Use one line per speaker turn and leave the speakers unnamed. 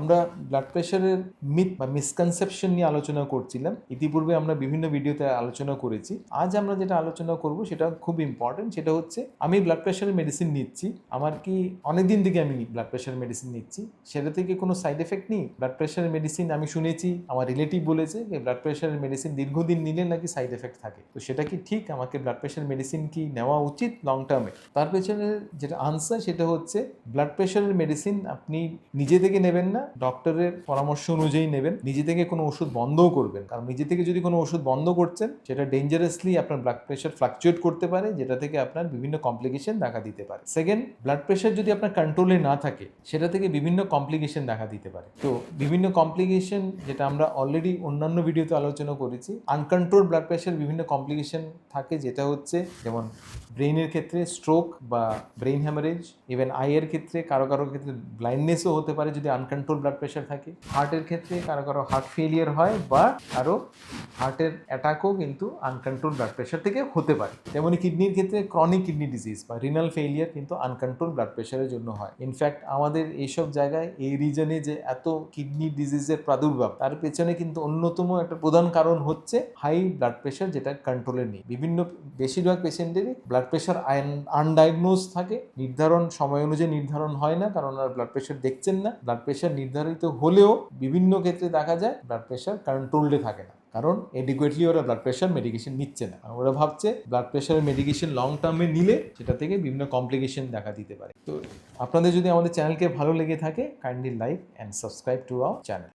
আমরা ব্লাড প্রেশারের মিথ বা মিসকনসেপশন নিয়ে আলোচনা করছিলাম। ইতিপূর্বে আমরা বিভিন্ন ভিডিওতে আলোচনা করেছি। আজ আমরা যেটা আলোচনা করব সেটা খুব ইম্পর্টেন্ট। সেটা হচ্ছে আমি ব্লাড প্রেশারের মেডিসিন নিচ্ছি, আমার কি অনেকদিন থেকে আমি ব্লাড প্রেশারের মেডিসিন নিচ্ছি, সেটা থেকে কোনো সাইড এফেক্ট নেই? ব্লাড প্রেশারের মেডিসিন আমি শুনেছি, আমার রিলেটিভ বলেছে যে ব্লাড প্রেশারের মেডিসিন দীর্ঘদিন নিলে নাকি সাইড এফেক্ট থাকে। তো সেটা কি ঠিক? আমাকে ব্লাড প্রেশার মেডিসিন কি নেওয়া উচিত লং টার্মে? তার পেছনে যেটা আনসার সেটা হচ্ছে ব্লাড প্রেশারের মেডিসিন আপনি নিজে থেকে নেবেন না, ডক্টরের পরামর্শ অনুযায়ী নেবেন। নিজে থেকে কোনো ওষুধ বন্ধও করবেন, কারণ নিজে থেকে যদি কোনো ওষুধ বন্ধ করছেন সেটা ডেঞ্জারাসলি আপনার ব্লাড প্রেশার ফ্লাকচুয়েট করতে পারে, যেটা থেকে আপনার বিভিন্ন কমপ্লিকেশন দেখা দিতে পারে। সেকেন্ড, ব্লাড প্রেশার যদি আপনার কন্ট্রোলে না থাকে সেটা থেকে বিভিন্ন কমপ্লিকেশন দেখা দিতে পারে। তো বিভিন্ন কমপ্লিকেশন যেটা আমরা অলরেডি অন্যান্য ভিডিওতে আলোচনা করেছি, আনকন্ট্রোল ব্লাড প্রেশার বিভিন্ন কমপ্লিকেশন থাকে, যেটা হচ্ছে যেমন ব্রেইনের ক্ষেত্রে স্ট্রোক বা ব্রেইন হ্যামারেজ, ইভেন আইয়ের ক্ষেত্রে কারো কারো ক্ষেত্রে ব্লাইন্ডনেসও হতে পারে যদি আনকন্ট্রোল ব্লাড প্রেশার থাকে। হার্টের ক্ষেত্রে কারো কারো হার্ট ফেলিয়ার হয় বা কারো হার্টের অ্যাটাকও কিন্তু আনকন্ট্রোল ব্লাড প্রেশার থেকে হতে পারে। তেমনি কিডনির ক্ষেত্রে ক্রনিক কিডনি ডিজিজ বা রিনাল ফেলিয়ার কিন্তু আনকন্ট্রোল ব্লাড প্রেশারের জন্য হয়। ইনফ্যাক্ট আমাদের এইসব জায়গায় এই রিজনে যে এত কিডনি ডিজিজের প্রাদুর্ভাব, তার পেছনে কিন্তু অন্যতম একটা প্রধান কারণ হচ্ছে হাই ব্লাড প্রেশার, যেটা কন্ট্রোলে নেই। বেশিরভাগ পেশেন্টেরই ব্লাড প্রেশার আনডায়াগনোজ থাকে, নির্ধারণ সময় অনুযায়ী নির্ধারণ হয় না, কারণ আর ব্লাড প্রেশার দেখছেন না। ব্লাড প্রেশার নির্ধারিত হলেও বিভিন্ন ক্ষেত্রে দেখা যায় ব্লাড প্রেশার কন্ট্রোলডে থাকে না, কারণ এডিকুয়েটলি ওরা ব্লাড প্রেশার মেডিকেশন নিচ্ছে না। ওরা ভাবছে ব্লাড প্রেশারের মেডিকেশন লং টার্মে নিলে সেটা থেকে বিভিন্ন কমপ্লিকেশন দেখা দিতে পারে। তো আপনাদের যদি আমাদের চ্যানেলকে ভালো লেগে থাকে, kindly like and subscribe to our channel.